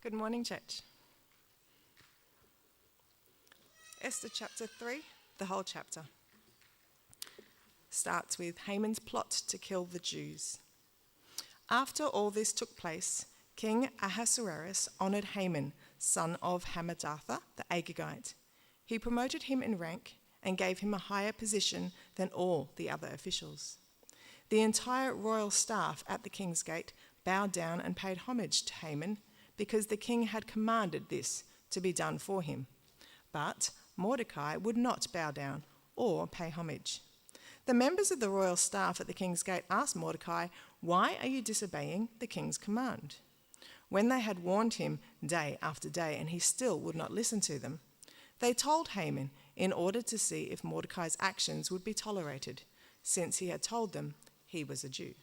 Good morning, church. Esther chapter 3, the whole chapter, starts with Haman's plot to kill the Jews. After all this took place, King Ahasuerus honoured Haman, son of Hammedatha the Agagite. He promoted him in rank and gave him a higher position than all the other officials. The entire royal staff at the king's gate bowed down and paid homage to Haman because the king had commanded this to be done for him. But Mordecai would not bow down or pay homage. The members of the royal staff at the king's gate asked Mordecai, "Why are you disobeying the king's command?" When they had warned him day after day and he still would not listen to them, they told Haman in order to see if Mordecai's actions would be tolerated, since he had told them he was a Jew.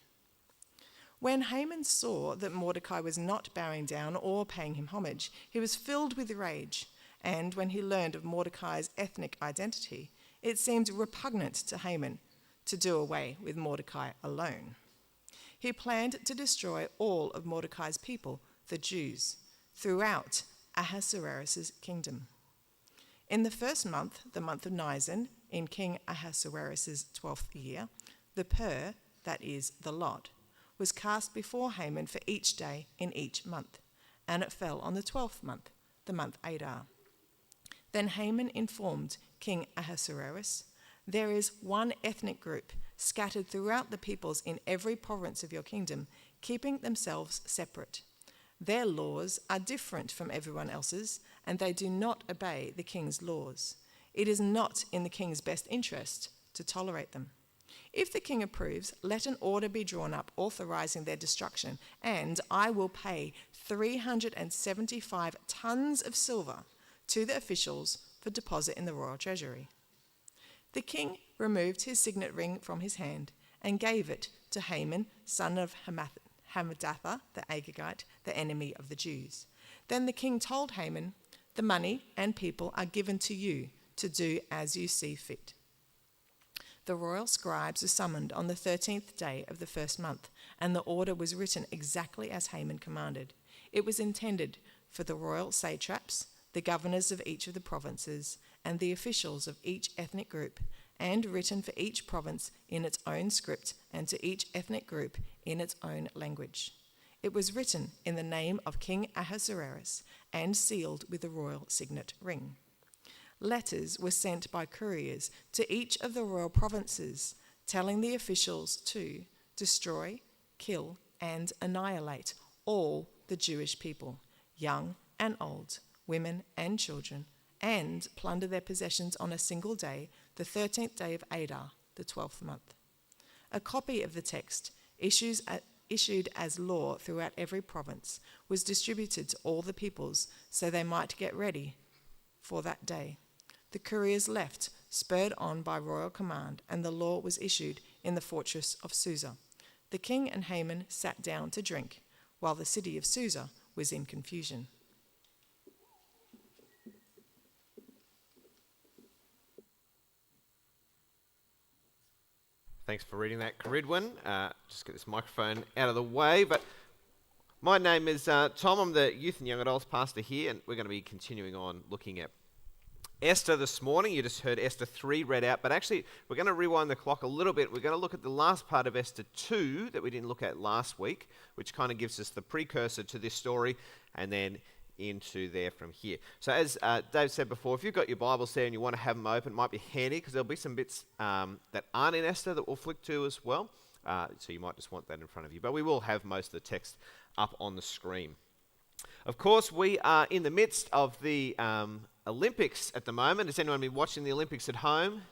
When Haman saw that Mordecai was not bowing down or paying him homage, he was filled with rage, and when he learned of Mordecai's ethnic identity, it seemed repugnant to Haman to do away with Mordecai alone. He planned to destroy all of Mordecai's people, the Jews, throughout Ahasuerus' kingdom. In the first month, the month of Nisan, in King Ahasuerus' 12th year, the pur, that is, the lot, was cast before Haman for each day in each month, and it fell on the 12th month, the month Adar. Then Haman informed King Ahasuerus, "There is one ethnic group scattered throughout the peoples in every province of your kingdom, keeping themselves separate. Their laws are different from everyone else's, and they do not obey the king's laws. It is not in the king's best interest to tolerate them. If the king approves, let an order be drawn up authorizing their destruction, and I will pay 375 tons of silver to the officials for deposit in the royal treasury." The king removed his signet ring from his hand and gave it to Haman, son of Hammedatha the Agagite, the enemy of the Jews. Then the king told Haman, "The money and people are given to you to do as you see fit." The royal scribes were summoned on the 13th day of the first month, and the order was written exactly as Haman commanded. It was intended for the royal satraps, the governors of each of the provinces, and the officials of each ethnic group, and written for each province in its own script and to each ethnic group in its own language. It was written in the name of King Ahasuerus and sealed with the royal signet ring. Letters were sent by couriers to each of the royal provinces, telling the officials to destroy, kill, and annihilate all the Jewish people, young and old, women and children, and plunder their possessions on a single day, the 13th day of Adar, the 12th month. A copy of the text, issued as law throughout every province, was distributed to all the peoples so they might get ready for that day. The couriers left, spurred on by royal command, and the law was issued in the fortress of Susa. The king and Haman sat down to drink, while the city of Susa was in confusion. Thanks for reading that, Caridwin. Just get this microphone out of the way. But my name is Thom. I'm the youth and young adults pastor here, and we're going to be continuing on looking at Esther this morning. You just heard Esther 3 read out, but actually we're going to rewind the clock a little bit. We're going to look at the last part of Esther 2 that we didn't look at last week, which kind of gives us the precursor to this story, and then into there from here. So as Dave said before, if you've got your Bibles there and you want to have them open, it might be handy because there'll be some bits that aren't in Esther that we'll flick to as well. So you might just want that in front of you. But we will have most of the text up on the screen. Of course, we are in the midst of the Olympics at the moment. Has anyone been watching the Olympics at home?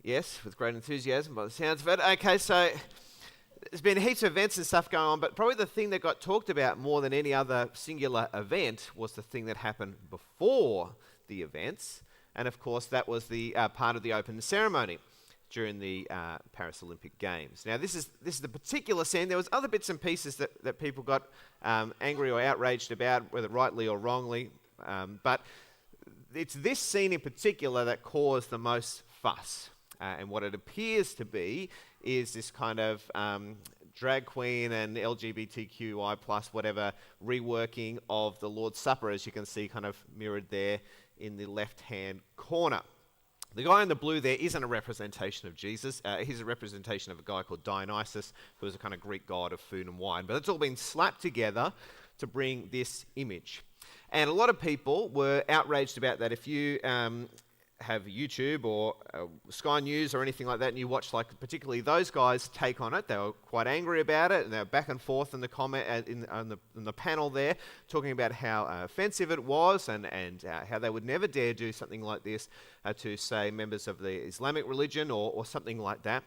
Yes, with great enthusiasm by the sounds of it. Okay, so there's been heaps of events and stuff going on, but probably the thing that got talked about more than any other singular event was the thing that happened before the events. And of course, that was the part of the open ceremony during the Paris Olympic Games. Now, this is the particular scene. There was other bits and pieces that people got angry or outraged about, whether rightly or wrongly. But it's this scene in particular that caused the most fuss. And what it appears to be is this kind of drag queen and LGBTQI plus whatever reworking of the Lord's Supper, as you can see kind of mirrored there in the left-hand corner. The guy in the blue there isn't a representation of Jesus. He's a representation of a guy called Dionysus, who was a kind of Greek god of food and wine. But it's all been slapped together to bring this image. And a lot of people were outraged about that. If you have YouTube or Sky News or anything like that, and you watch like particularly those guys take on it, they were quite angry about it, and they were back and forth in the comment in the panel there, talking about how offensive it was, and how they would never dare do something like this to, say, members of the Islamic religion or something like that.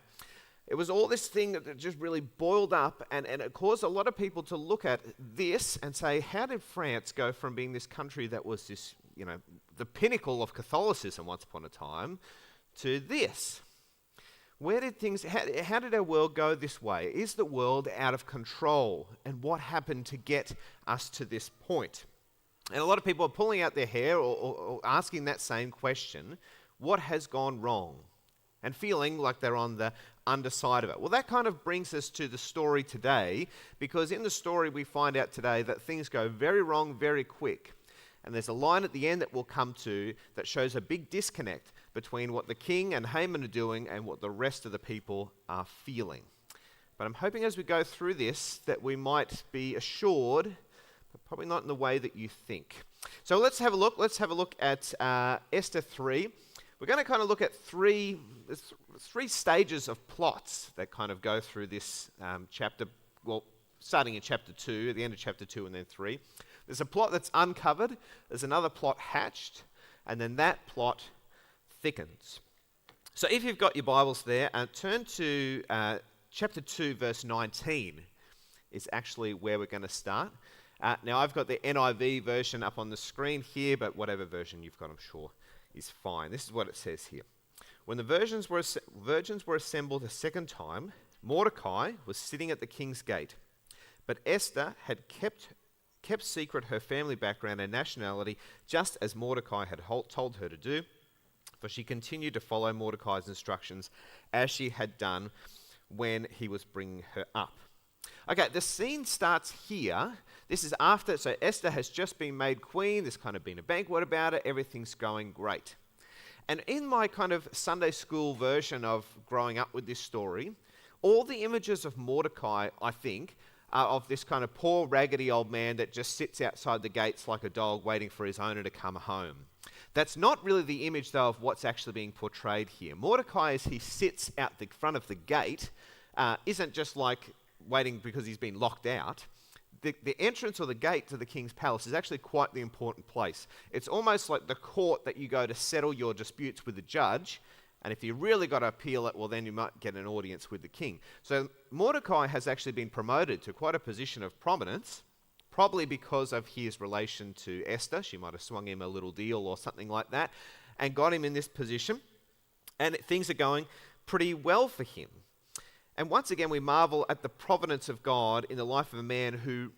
It was all this thing that just really boiled up, and it caused a lot of people to look at this and say, how did France go from being this country that was this, the pinnacle of Catholicism once upon a time, to this? Where did how did our world go this way? Is the world out of control? And what happened to get us to this point? And a lot of people are pulling out their hair or asking that same question, what has gone wrong? And feeling like they're on the underside of it. Well, that kind of brings us to the story today, because in the story we find out today that things go very wrong very quick. And there's a line at the end that we'll come to that shows a big disconnect between what the king and Haman are doing and what the rest of the people are feeling. But I'm hoping as we go through this that we might be assured, but probably not in the way that you think. So let's have a look. Let's have a look at Esther 3. We're going to kind of look at three stages of plots that kind of go through this chapter, well, starting in chapter 2, at the end of chapter 2 and then 3. There's a plot that's uncovered, there's another plot hatched, and then that plot thickens. So if you've got your Bibles there, turn to chapter 2, verse 19 is actually where we're going to start. Now I've got the NIV version up on the screen here, but whatever version you've got, I'm sure, is fine. This is what it says here. When the virgins were assembled a second time, Mordecai was sitting at the king's gate. But Esther had kept secret her family background and nationality, just as Mordecai had told her to do, for she continued to follow Mordecai's instructions as she had done when he was bringing her up. Okay, the scene starts here. This is after, so Esther has just been made queen. There's kind of been a banquet about it. Everything's going great. And in my kind of Sunday school version of growing up with this story, all the images of Mordecai, I think, are of this kind of poor, raggedy old man that just sits outside the gates like a dog waiting for his owner to come home. That's not really the image, though, of what's actually being portrayed here. Mordecai, as he sits out the front of the gate, isn't just like waiting because he's been locked out. The entrance or the gate to the king's palace is actually quite the important place. It's almost like the court that you go to settle your disputes with the judge, and if you really got to appeal it, well, then you might get an audience with the king. So Mordecai has actually been promoted to quite a position of prominence, probably because of his relation to Esther. She might have swung him a little deal or something like that, and got him in this position, and things are going pretty well for him. And once again, we marvel at the providence of God in the life of a man who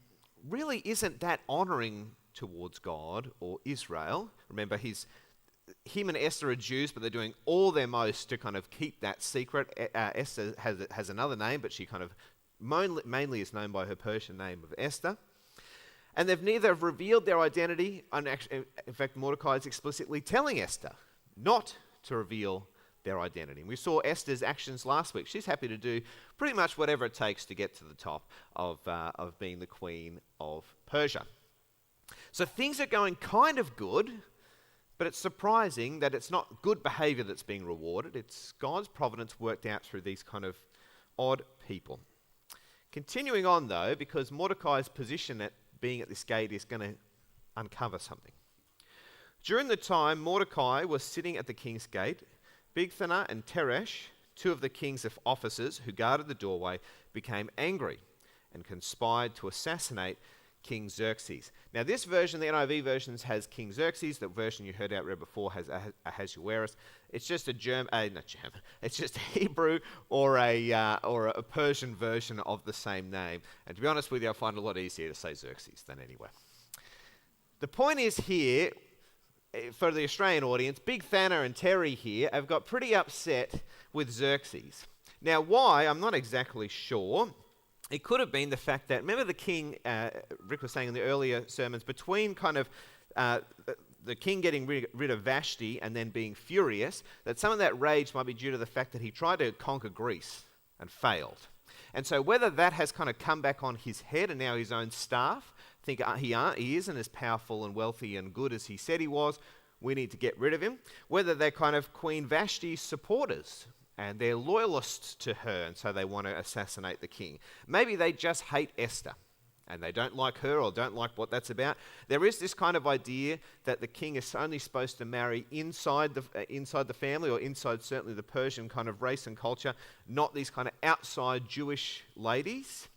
really isn't that honouring towards God or Israel. Remember, him and Esther are Jews, but they're doing all their most to kind of keep that secret. Esther has another name, but she kind of mainly is known by her Persian name of Esther. And they've neither revealed their identity. In fact, Mordecai is explicitly telling Esther not to reveal their identity. And we saw Esther's actions last week. She's happy to do pretty much whatever it takes to get to the top of being the queen of Persia. So things are going kind of good, but it's surprising that it's not good behavior that's being rewarded. It's God's providence worked out through these kind of odd people. Continuing on, though, because Mordecai's position at being at this gate is going to uncover something. During the time Mordecai was sitting at the king's gate, Bigthana and Teresh, two of the king's officers who guarded the doorway, became angry and conspired to assassinate King Xerxes. Now, this version, the NIV version, has King Xerxes. The version you heard out read before has Ahasuerus. It's just it's just a Hebrew or a Persian version of the same name. And to be honest with you, I find it a lot easier to say Xerxes than anyway. The point is here, for the Australian audience, Bigthana and Terry here have got pretty upset with Xerxes. Now, why? I'm not exactly sure. It could have been the fact that, remember the king, Rick was saying in the earlier sermons, between kind of the king getting rid of Vashti and then being furious, that some of that rage might be due to the fact that he tried to conquer Greece and failed. And so whether that has kind of come back on his head and now his own staff think he isn't as powerful and wealthy and good as he said he was, we need to get rid of him. Whether they're kind of Queen Vashti's supporters and they're loyalists to her and so they want to assassinate the king. Maybe they just hate Esther and they don't like her or don't like what that's about. There is this kind of idea that the king is only supposed to marry inside the family, or inside certainly the Persian kind of race and culture, not these kind of outside Jewish ladies.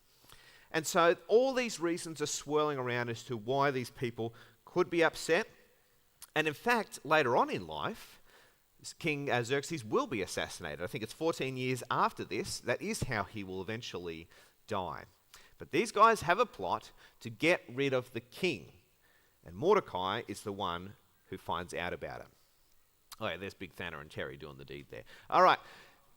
And so all these reasons are swirling around as to why these people could be upset. And in fact, later on in life, King Xerxes will be assassinated. I think it's 14 years after this. That is how he will eventually die. But these guys have a plot to get rid of the king. And Mordecai is the one who finds out about it. Oh yeah, there's Big Thana and Terry doing the deed there. All right.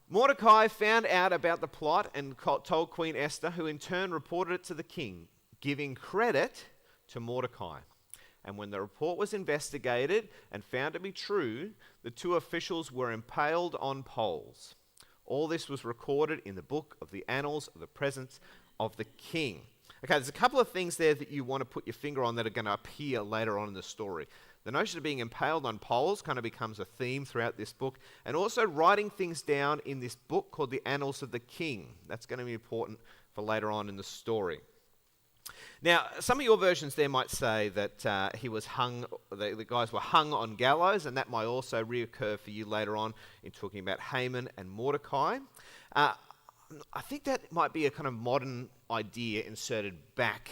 Mordecai found out about the plot and told Queen Esther, who in turn reported it to the king, giving credit to Mordecai. And when the report was investigated and found to be true, the two officials were impaled on poles. All this was recorded in the book of the annals of the presence of the king. Okay, there's a couple of things there that you want to put your finger on that are going to appear later on in the story. The notion of being impaled on poles kind of becomes a theme throughout this book, and also writing things down in this book called the Annals of the King. That's going to be important for later on in the story. Now, some of your versions there might say that he was hung, the guys were hung on gallows, and that might also reoccur for you later on in talking about Haman and Mordecai. I think that might be a kind of modern idea inserted back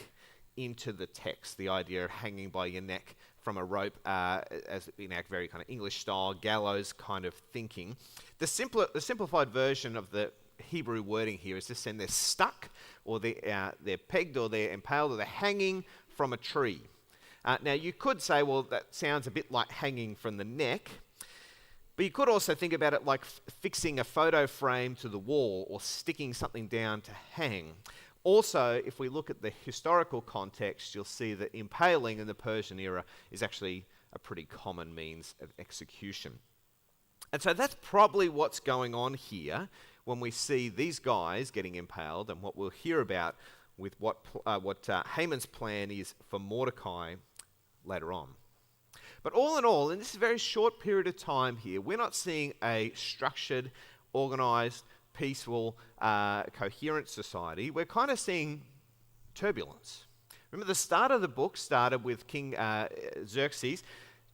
into the text, the idea of hanging by your neck from a rope, as in our very kind of English style, gallows kind of thinking. The simplified version of the Hebrew wording here is just saying they're stuck, or they're pegged, or they're impaled, or they're hanging from a tree. Now, you could say, well, that sounds a bit like hanging from the neck, but you could also think about it like fixing a photo frame to the wall or sticking something down to hang. Also, if we look at the historical context, you'll see that impaling in the Persian era is actually a pretty common means of execution. And so that's probably what's going on here when we see these guys getting impaled, and what we'll hear about with what Haman's plan is for Mordecai later on. But all in all, in this very short period of time here, we're not seeing a structured, organised, peaceful, coherent society. We're kind of seeing turbulence. Remember, the start of the book started with King Xerxes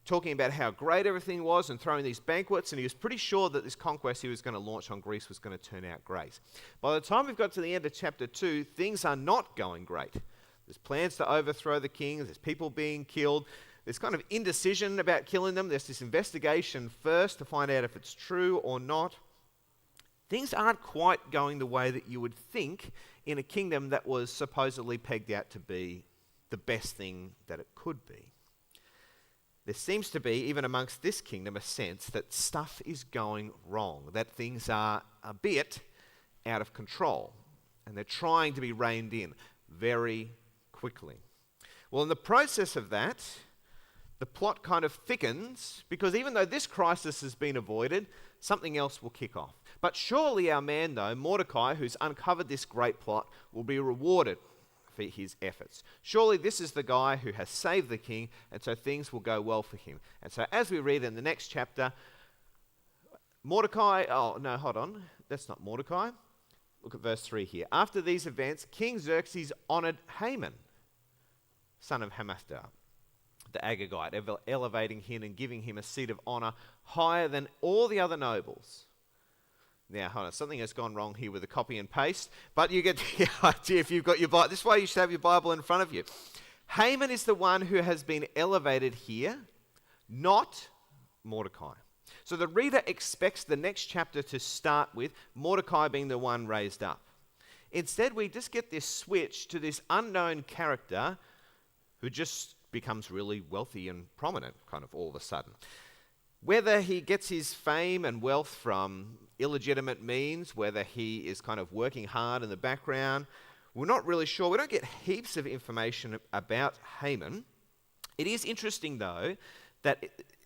talking about how great everything was and throwing these banquets, and he was pretty sure that this conquest he was going to launch on Greece was going to turn out great. By the time we've got to the end of chapter 2, things are not going great. There's plans to overthrow the king, there's people being killed, there's kind of indecision about killing them, there's this investigation first to find out if it's true or not. Things aren't quite going the way that you would think in a kingdom that was supposedly pegged out to be the best thing that it could be. There seems to be, even amongst this kingdom, a sense that stuff is going wrong, that things are a bit out of control, and they're trying to be reined in very quickly. Well, in the process of that, the plot kind of thickens, because even though this crisis has been avoided, something else will kick off. But surely our man, though, Mordecai, who's uncovered this great plot, will be rewarded for his efforts. Surely this is the guy who has saved the king, and so things will go well for him. And so as we read in the next chapter, Mordecai, oh no, hold on, that's not Mordecai. Look at verse 3 here. After these events, King Xerxes honoured Haman, son of Hammedatha, the Agagite, elevating him and giving him a seat of honour higher than all the other nobles. Now, hold on, something has gone wrong here with the copy and paste, but you get the idea if you've got your Bible. This way you should have your Bible in front of you. Haman is the one who has been elevated here, not Mordecai. So the reader expects the next chapter to start with Mordecai being the one raised up. Instead, we just get this switch to this unknown character who just becomes really wealthy and prominent kind of all of a sudden. Whether he gets his fame and wealth from illegitimate means, whether he is kind of working hard in the background, We're not really sure. We don't get heaps of information about Haman. It is interesting, though, that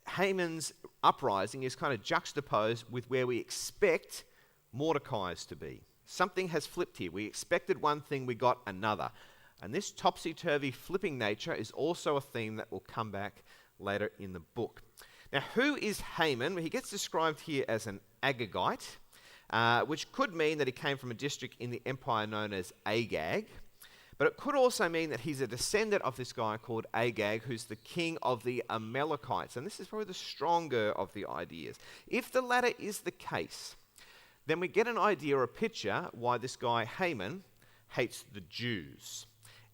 Haman's uprising is kind of juxtaposed with where we expect Mordecai's to be. Something has flipped here. We expected one thing, we got another. And this topsy-turvy flipping nature is also a theme that will come back later in the book. Now, who is Haman? Well, he gets described here as an Agagite, which could mean that he came from a district in the empire known as Agag. But it could also mean that he's a descendant of this guy called Agag, who's the king of the Amalekites. And this is probably the stronger of the ideas. If the latter is the case, then we get an idea or a picture why this guy Haman hates the Jews.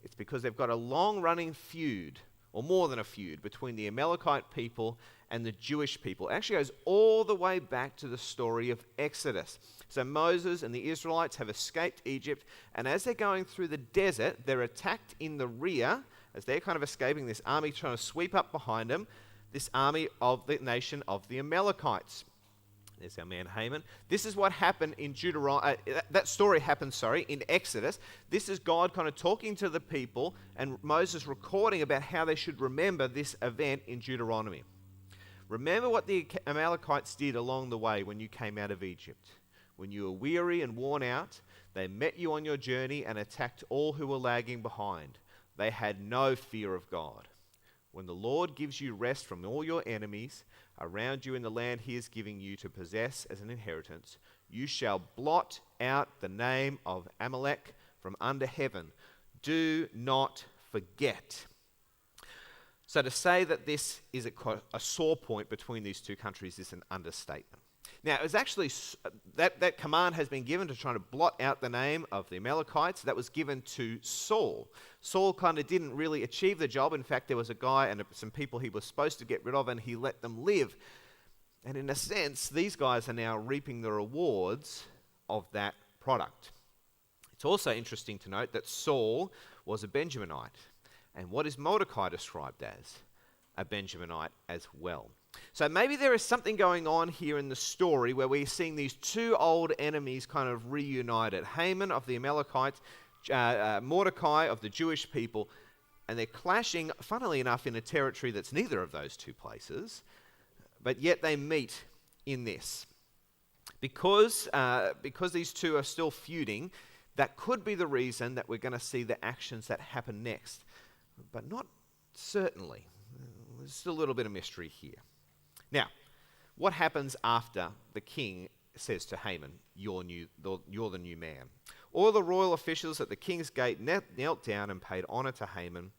It's because they've got a long-running feud, or more than a feud, between the Amalekite people and the Jewish people. It actually goes all the way back to the story of Exodus. So Moses and the Israelites have escaped Egypt, and as they're going through the desert, they're attacked in the rear, as they're kind of escaping this army trying to sweep up behind them, this army of the nation of the Amalekites. There's our man Haman. This is what happened in that story happened, in Exodus. This is God kind of talking to the people and Moses recording about how they should remember this event in Deuteronomy. Remember what the Amalekites did along the way when you came out of Egypt. When you were weary and worn out, they met you on your journey and attacked all who were lagging behind. They had no fear of God. When the Lord gives you rest from all your enemies around you in the land he is giving you to possess as an inheritance, you shall blot out the name of Amalek from under heaven. Do not forget. So to say that this is a sore point between these two countries is an understatement. Now, it was actually, that command has been given to try to blot out the name of the Amalekites. That was given to Saul. Saul kind of didn't really achieve the job. In fact, there was a guy and some people he was supposed to get rid of, and he let them live. And in a sense, these guys are now reaping the rewards of that product. It's also interesting to note that Saul was a Benjaminite. And what is Mordecai described as? A Benjaminite as well. So maybe there is something going on here in the story where we're seeing these two old enemies kind of reunited. Haman of the Amalekites, Mordecai of the Jewish people, and they're clashing, funnily enough, in a territory that's neither of those two places, but yet they meet in this. Because these two are still feuding, that could be the reason that we're going to see the actions that happen next, but not certainly. There's still a little bit of mystery here. Now, what happens after the king says to Haman, you're the new man? All the royal officials at the king's gate knelt down and paid honor to Haman,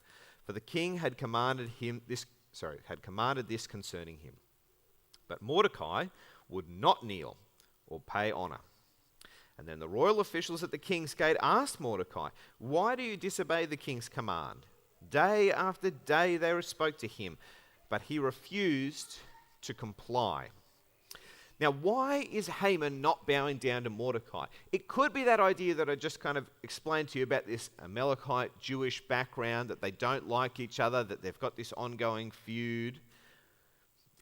for the king had commanded this concerning him. But Mordecai would not kneel or pay honor. And then the royal officials at the king's gate asked Mordecai, why do you disobey the king's command? Day after day they spoke to him, but he refused to comply. Now, why is Haman not bowing down to Mordecai? It could be that idea that I just kind of explained to you about this Amalekite Jewish background, that they don't like each other, that they've got this ongoing feud.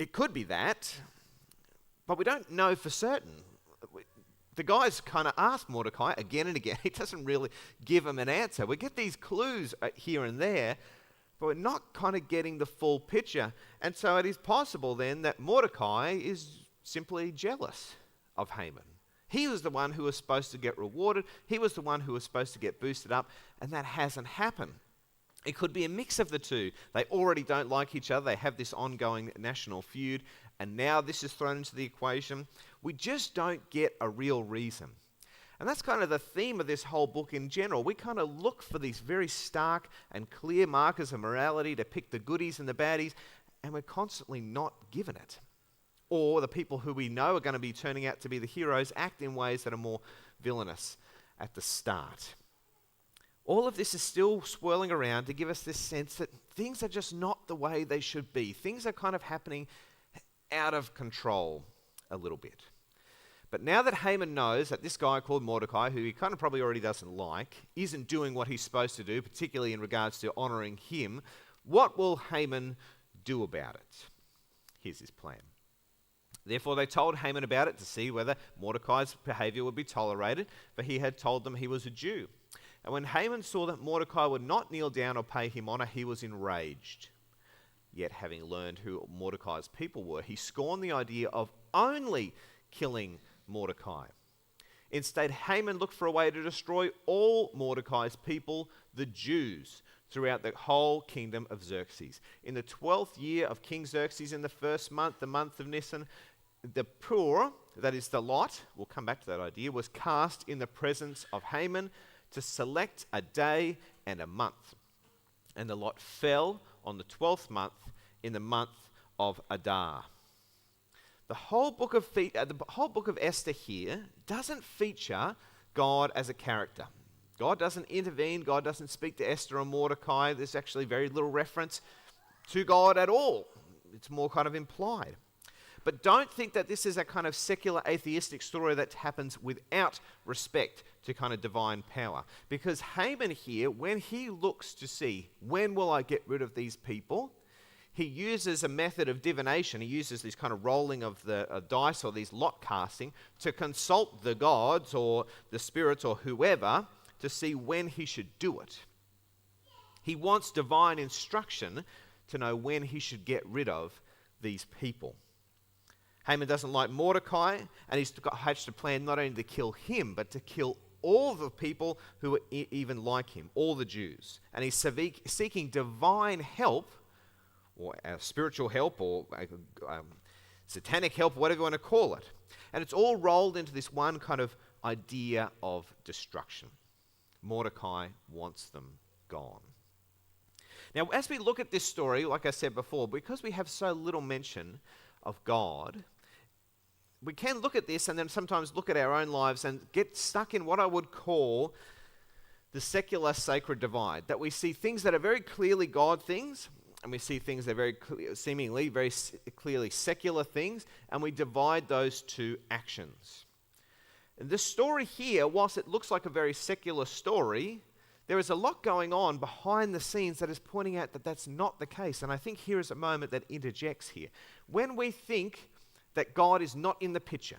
It could be that, but we don't know for certain. The guys kind of ask Mordecai again and again. He doesn't really give them an answer. We get these clues here and there, but we're not kind of getting the full picture. And so it is possible then that Mordecai is simply jealous of Haman. He was the one who was supposed to get rewarded. He was the one who was supposed to get boosted up, and that hasn't happened. It could be a mix of the two. They already don't like each other. They have this ongoing national feud, and now this is thrown into the equation. We just don't get a real reason. And that's kind of the theme of this whole book in general. We kind of look for these very stark and clear markers of morality to pick the goodies and the baddies, and we're constantly not given it. Or the people who we know are going to be turning out to be the heroes act in ways that are more villainous at the start. All of this is still swirling around to give us this sense that things are just not the way they should be. Things are kind of happening out of control a little bit. But now that Haman knows that this guy called Mordecai, who he kind of probably already doesn't like, isn't doing what he's supposed to do, particularly in regards to honoring him, what will Haman do about it? Here's his plan. Therefore they told Haman about it to see whether Mordecai's behavior would be tolerated, for he had told them he was a Jew. And when Haman saw that Mordecai would not kneel down or pay him honor, he was enraged. Yet having learned who Mordecai's people were, he scorned the idea of only killing Mordecai. Instead, Haman looked for a way to destroy all Mordecai's people, the Jews, throughout the whole kingdom of Xerxes. In the 12th year of King Xerxes, in the first month, the month of Nisan, the pur, that is the lot, we'll come back to that idea, was cast in the presence of Haman to select a day and a month. And the lot fell on the 12th month in the month of Adar. The whole book of Esther here doesn't feature God as a character. God doesn't intervene. God doesn't speak to Esther or Mordecai. There's actually very little reference to God at all. It's more kind of implied. But don't think that this is a kind of secular atheistic story that happens without respect to kind of divine power. Because Haman here, when he looks to see, when will I get rid of these people? He uses a method of divination. He uses this kind of rolling of the dice or these lot casting to consult the gods or the spirits or whoever to see when he should do it. He wants divine instruction to know when he should get rid of these people. Haman doesn't like Mordecai, and he's hatched a plan not only to kill him, but to kill all the people who are even like him, all the Jews. And he's seeking divine help, or spiritual help, or satanic help, whatever you want to call it. And it's all rolled into this one kind of idea of destruction. Mordecai wants them gone. Now, as we look at this story, like I said before, because we have so little mention of God, we can look at this and then sometimes look at our own lives and get stuck in what I would call the secular sacred divide. That we see things that are very clearly God things, and we see things that are very seemingly very clearly secular things, and we divide those two actions. And this story here, whilst it looks like a very secular story, there is a lot going on behind the scenes that is pointing out that that's not the case. And I think here is a moment that interjects here. When we think that God is not in the picture,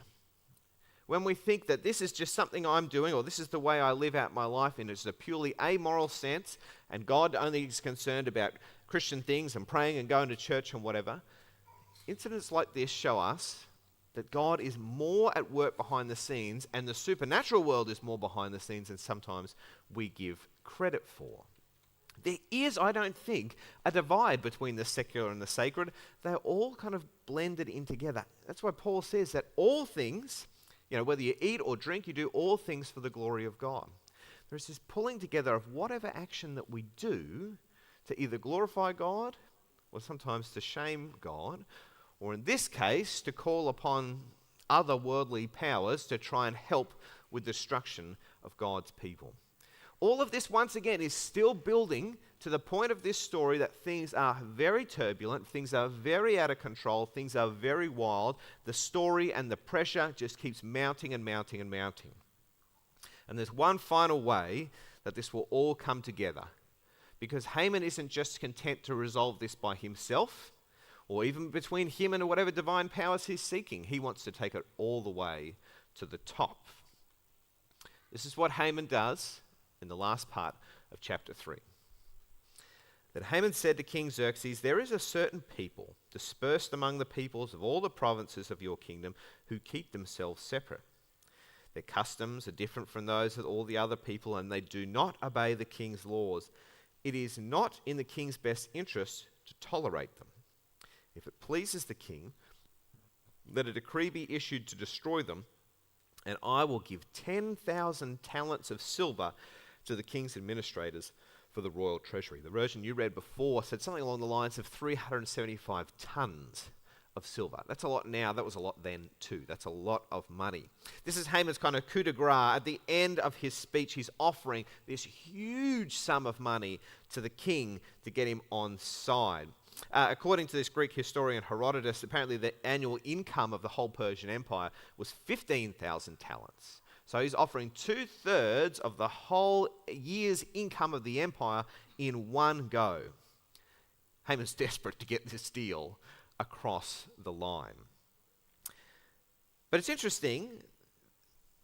when we think that this is just something I'm doing, or this is the way I live out my life in a purely amoral sense, and God only is concerned about Christian things and praying and going to church and whatever, incidents like this show us that God is more at work behind the scenes, and the supernatural world is more behind the scenes than sometimes we give credit for. There is, I don't think, a divide between the secular and the sacred. They're all kind of blended in together. That's why Paul says that all things, whether you eat or drink, you do all things for the glory of God. There's this pulling together of whatever action that we do to either glorify God or sometimes to shame God, or in this case, to call upon other worldly powers to try and help with the destruction of God's people. All of this, once again, is still building to the point of this story that things are very turbulent, things are very out of control, things are very wild. The story and the pressure just keeps mounting and mounting and mounting. And there's one final way that this will all come together, because Haman isn't just content to resolve this by himself, or even between him and whatever divine powers he's seeking. He wants to take it all the way to the top. This is what Haman does in the last part of chapter 3. That Haman said to King Xerxes, "There is a certain people dispersed among the peoples of all the provinces of your kingdom who keep themselves separate. Their customs are different from those of all the other people, and they do not obey the king's laws. It is not in the king's best interest to tolerate them. If it pleases the king, let a decree be issued to destroy them, and I will give 10,000 talents of silver to the king's administrators for the royal treasury." The version you read before said something along the lines of 375 tons of silver. That's a lot now. That was a lot then too. That's a lot of money. This is Haman's kind of coup de grace. At the end of his speech, he's offering this huge sum of money to the king to get him on side. According to this Greek historian Herodotus, apparently the annual income of the whole Persian Empire was 15,000 talents. So he's offering 2/3 of the whole year's income of the empire in one go. Haman's desperate to get this deal across the line. But it's interesting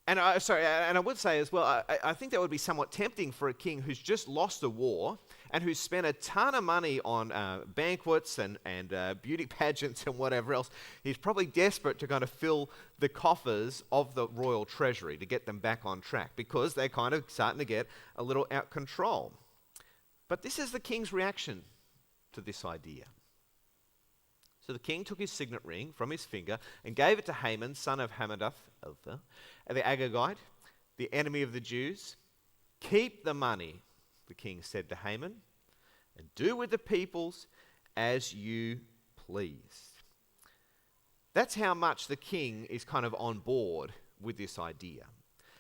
And I would say as well, I think that would be somewhat tempting for a king who's just lost a war and who's spent a ton of money on banquets and beauty pageants and whatever else. He's probably desperate to kind of fill the coffers of the royal treasury to get them back on track because they're kind of starting to get a little out of control. But this is the king's reaction to this idea. So the king took his signet ring from his finger and gave it to Haman, son of Hammedatha, the Agagite, the enemy of the Jews. "Keep the money," the king said to Haman, "and do with the peoples as you please." That's how much the king is kind of on board with this idea.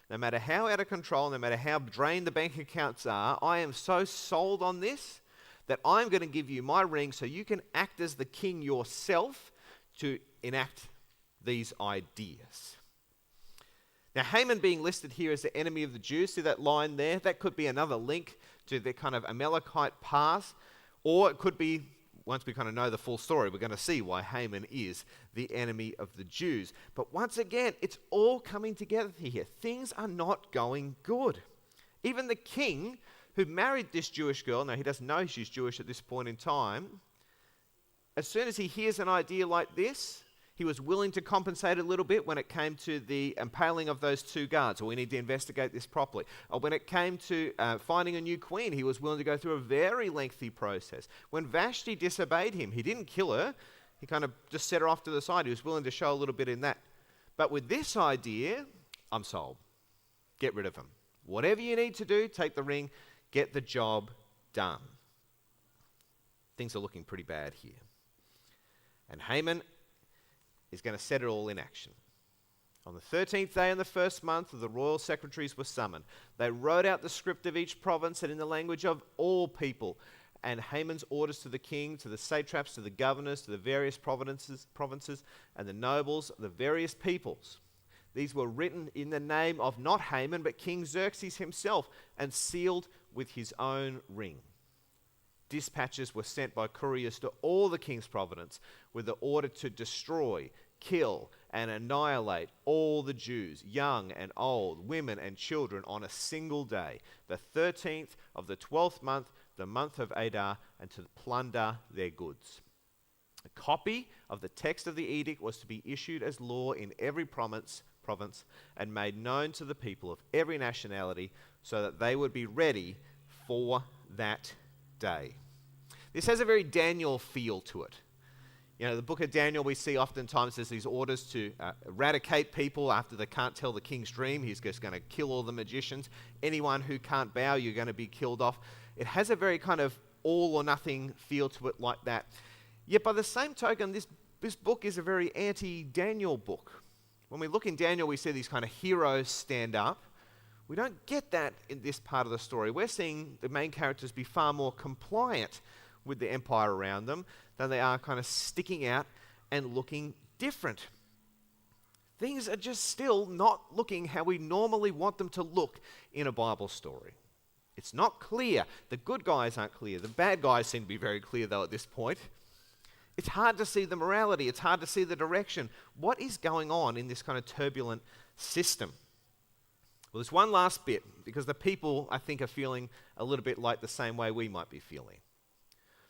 No matter how out of control, no matter how drained the bank accounts are, I am so sold on this that I'm going to give you my ring so you can act as the king yourself to enact these ideas. Now, Haman being listed here as the enemy of the Jews, see that line there? That could be another link to the kind of Amalekite past, or it could be, once we kind of know the full story, we're going to see why Haman is the enemy of the Jews. But once again, it's all coming together here. Things are not going good. Even the king who married this Jewish girl, now he doesn't know she's Jewish at this point in time, as soon as he hears an idea like this, he was willing to compensate a little bit when it came to the impaling of those two guards, or we need to investigate this properly. Or when it came to finding a new queen, he was willing to go through a very lengthy process. When Vashti disobeyed him, he didn't kill her, he kind of just set her off to the side. He was willing to show a little bit in that. But with this idea, I'm sold. Get rid of him. Whatever you need to do, take the ring, get the job done. Things are looking pretty bad here. And Haman is going to set it all in action. On the 13th day in the first month, the royal secretaries were summoned. They wrote out the script of each province and in the language of all people. And Haman's orders to the king, to the satraps, to the governors, to the various provinces, and the nobles, the various peoples. These were written in the name of not Haman, but King Xerxes himself, and sealed with his own ring. Dispatches were sent by couriers to all the king's province with the order to destroy, kill, and annihilate all the Jews, young and old, women and children, on a single day, the 13th of the 12th month, the month of Adar, and to plunder their goods. A copy of the text of the edict was to be issued as law in every province and made known to the people of every nationality so that they would be ready for that day. This has a very Daniel feel to it. You know, the book of Daniel, we see oftentimes there's these orders to eradicate people after they can't tell the king's dream. He's just going to kill all the magicians. Anyone who can't bow, you're going to be killed off. It has a very kind of all or nothing feel to it like that. Yet by the same token, this book is a very anti-Daniel book. When we look in Daniel, we see these kind of heroes stand up. We don't get that in this part of the story. We're seeing the main characters be far more compliant with the empire around them than they are kind of sticking out and looking different. Things are just still not looking how we normally want them to look in a Bible story. It's not clear. The good guys aren't clear. The bad guys seem to be very clear, though, at this point. It's hard to see the morality. It's hard to see the direction. What is going on in this kind of turbulent system? Well, there's one last bit, because the people, I think, are feeling a little bit like the same way we might be feeling.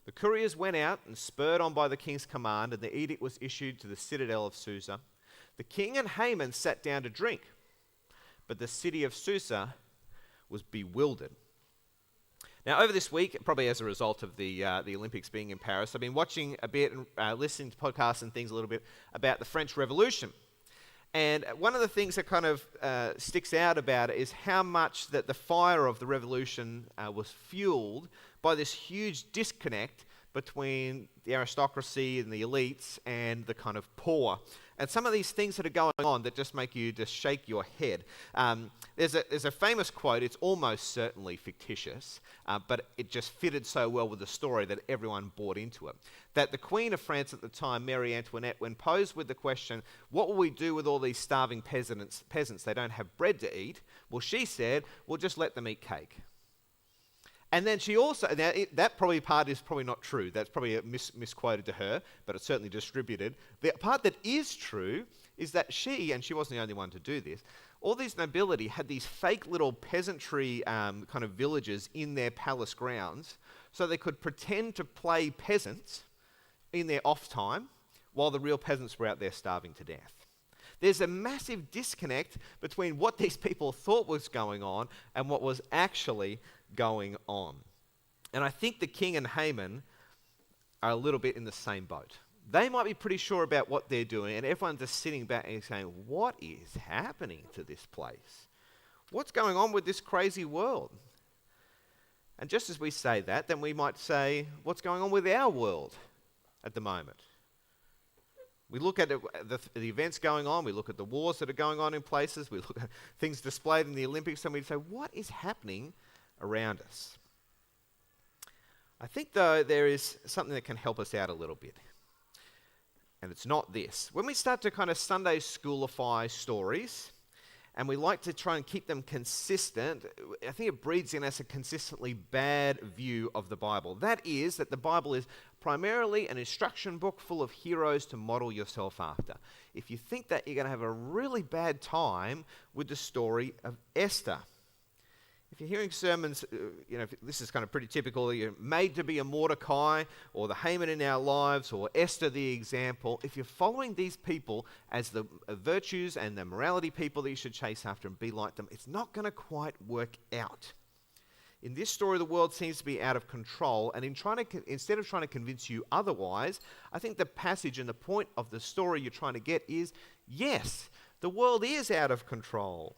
The couriers went out, and spurred on by the king's command, and the edict was issued to the citadel of Susa. The king and Haman sat down to drink, but the city of Susa was bewildered. Now, over this week, probably as a result of the Olympics being in Paris, I've been watching a bit and listening to podcasts and things a little bit about the French Revolution. And one of the things that kind of sticks out about it is how much that the fire of the revolution was fueled by this huge disconnect between the aristocracy and the elites and the kind of poor. And some of these things that are going on that just make you just shake your head. There's a famous quote, it's almost certainly fictitious, but it just fitted so well with the story that everyone bought into it. That the Queen of France at the time, Marie Antoinette, when posed with the question, what will we do with all these starving peasants? They don't have bread to eat. Well, she said, we'll just let them eat cake. And then she also, that probably part is probably not true. That's probably misquoted to her, but it's certainly distributed. The part that is true is that she, and she wasn't the only one to do this, all these nobility had these fake little peasantry kind of villages in their palace grounds, so they could pretend to play peasants in their off time while the real peasants were out there starving to death. There's a massive disconnect between what these people thought was going on and what was actually going on. And I think the king and Haman are a little bit in the same boat. They might be pretty sure about what they're doing, and everyone's just sitting back and saying, what is happening to this place? What's going on with this crazy world? And just as we say that, then we might say, what's going on with our world at the moment? We look at the events going on, we look at the wars that are going on in places, we look at things displayed in the Olympics, and we say, what is happening around us? I think, though, there is something that can help us out a little bit. And it's not this. When we start to kind of Sunday schoolify stories, and we like to try and keep them consistent, I think it breeds in us a consistently bad view of the Bible. That is, that the Bible is primarily an instruction book full of heroes to model yourself after. If you think that, you're going to have a really bad time with the story of Esther. If you're hearing sermons, this is kind of pretty typical, you're made to be a Mordecai, or the Haman in our lives, or Esther the example. If you're following these people as the virtues and the morality people that you should chase after and be like them, it's not going to quite work out. In this story, the world seems to be out of control, and instead of trying to convince you otherwise, I think the passage and the point of the story you're trying to get is, yes, the world is out of control.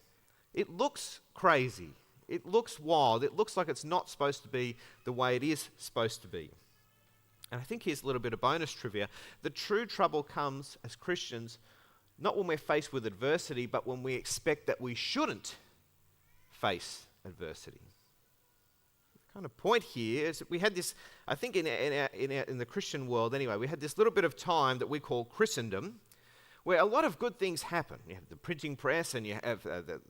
It looks crazy. It looks wild. It looks like it's not supposed to be the way it is supposed to be. And I think here's a little bit of bonus trivia. The true trouble comes as Christians, not when we're faced with adversity, but when we expect that we shouldn't face adversity. The kind of point here is that we had this, I think in the Christian world anyway, we had this little bit of time that we call Christendom, where a lot of good things happen. You have the printing press, and you have the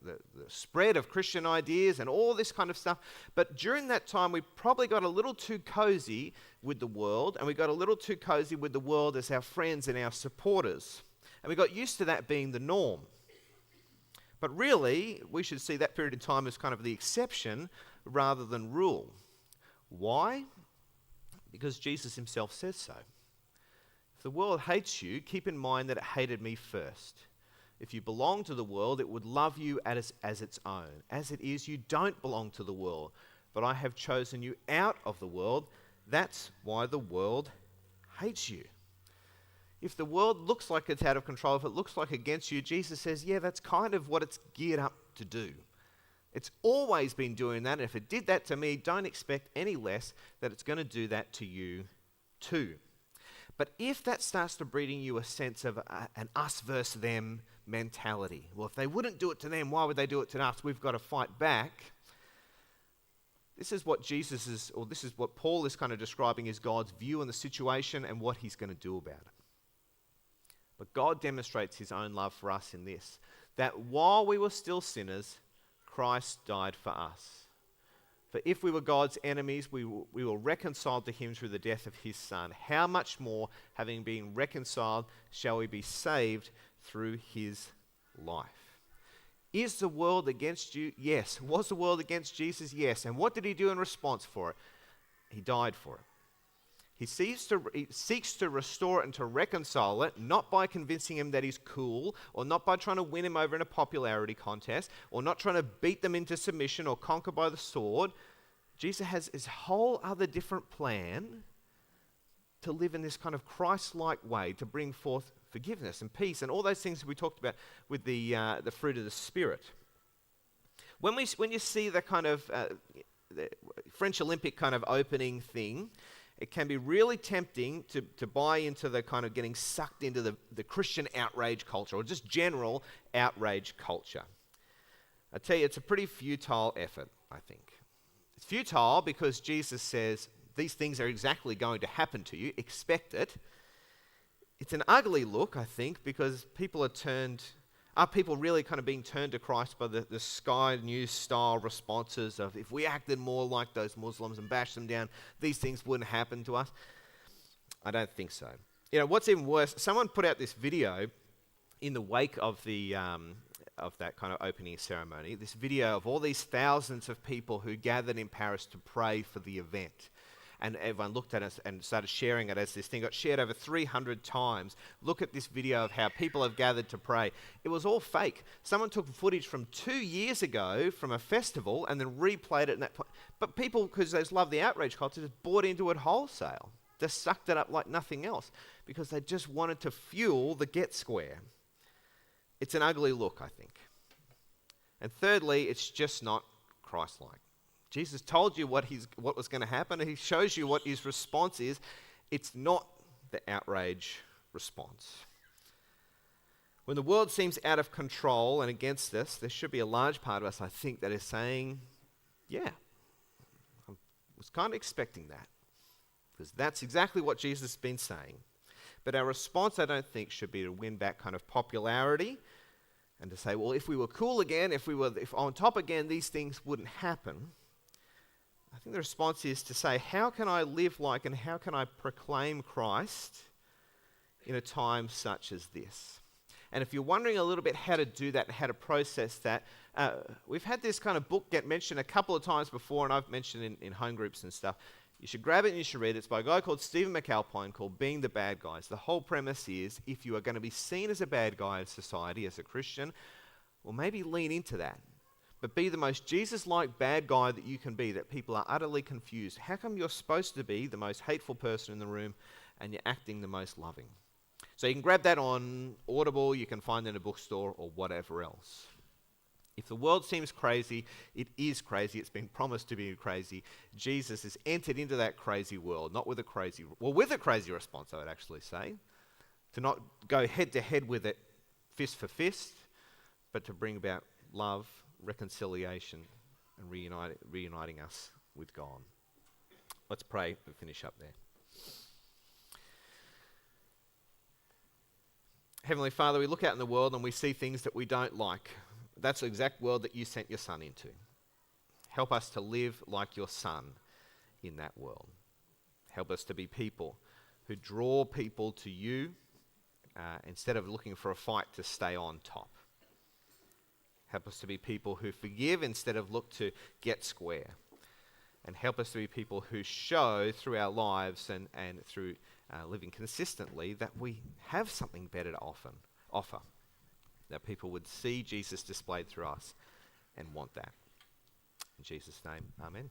spread of Christian ideas and all this kind of stuff. But during that time, we probably got a little too cozy with the world, and we got a little too cozy with the world as our friends and our supporters. And we got used to that being the norm. But really, we should see that period of time as kind of the exception rather than rule. Why? Because Jesus himself says so. If the world hates you, keep in mind that it hated me first. If you belong to the world, it would love you as its own. As it is, you don't belong to the world, but I have chosen you out of the world. That's why the world hates you. If the world looks like it's out of control, if it looks like against you, Jesus says, yeah, that's kind of what it's geared up to do. It's always been doing that, and if it did that to me, don't expect any less that it's going to do that to you too. But if that starts to breed in you a sense of an us versus them mentality, well, if they wouldn't do it to them, why would they do it to us? We've got to fight back. This is what this is what Paul is kind of describing as God's view on the situation and what he's going to do about it. But God demonstrates his own love for us in this, that while we were still sinners, Christ died for us. For if we were God's enemies, we were reconciled to him through the death of his Son. How much more, having been reconciled, shall we be saved through his life? Is the world against you? Yes. Was the world against Jesus? Yes. And what did he do in response for it? He died for it. He seeks to restore it and to reconcile it, not by convincing him that he's cool, or not by trying to win him over in a popularity contest, or not trying to beat them into submission or conquer by the sword. Jesus has his whole other different plan to live in this kind of Christ-like way, to bring forth forgiveness and peace and all those things that we talked about with the fruit of the Spirit. When you see the kind of the French Olympic kind of opening thing, it can be really tempting to buy into the kind of getting sucked into the Christian outrage culture, or just general outrage culture. I tell you, it's a pretty futile effort, I think. It's futile because Jesus says, these things are exactly going to happen to you, expect it. It's an ugly look, I think, because people are turned Are people really kind of being turned to Christ by the Sky News style responses of, if we acted more like those Muslims and bashed them down, these things wouldn't happen to us? I don't think so. What's even worse, someone put out this video in the wake of that kind of opening ceremony, this video of all these thousands of people who gathered in Paris to pray for the event. And everyone looked at it and started sharing it as this thing got shared over 300 times. Look at this video of how people have gathered to pray. It was all fake. Someone took footage from 2 years ago from a festival and then replayed it in that point. But people, because they love the outrage culture, just bought into it wholesale. Just sucked it up like nothing else because they just wanted to fuel the get square. It's an ugly look, I think. And thirdly, it's just not Christ-like. Jesus told you what was going to happen, and he shows you what his response is. It's not the outrage response. When the world seems out of control and against us, there should be a large part of us, I think, that is saying, yeah, I was kind of expecting that. Because that's exactly what Jesus has been saying. But our response, I don't think, should be to win back kind of popularity and to say, well, if we were cool again, if on top again, these things wouldn't happen. I think the response is to say, how can I live like and how can I proclaim Christ in a time such as this? And if you're wondering a little bit how to do that and how to process that, we've had this kind of book get mentioned a couple of times before, and I've mentioned in home groups and stuff. You should grab it and you should read it. It's by a guy called Stephen McAlpine called Being the Bad Guys. The whole premise is, if you are going to be seen as a bad guy in society, as a Christian, well, maybe lean into that. But be the most Jesus-like bad guy that you can be, that people are utterly confused. How come you're supposed to be the most hateful person in the room and you're acting the most loving? So you can grab that on Audible, you can find it in a bookstore or whatever else. If the world seems crazy, it is crazy. It's been promised to be crazy. Jesus has entered into that crazy world, with a crazy response, I would actually say. To not go head to head with it, fist for fist, but to bring about love, reconciliation, and reuniting us with God. Let's pray and finish up there. Heavenly Father, we look out in the world and we see things that we don't like. That's the exact world that you sent your Son into. Help us to live like your Son in that world. Help us to be people who draw people to you instead of looking for a fight to stay on top. Help us to be people who forgive instead of look to get square. And help us to be people who show through our lives and through living consistently that we have something better to offer. That people would see Jesus displayed through us and want that. In Jesus' name, amen.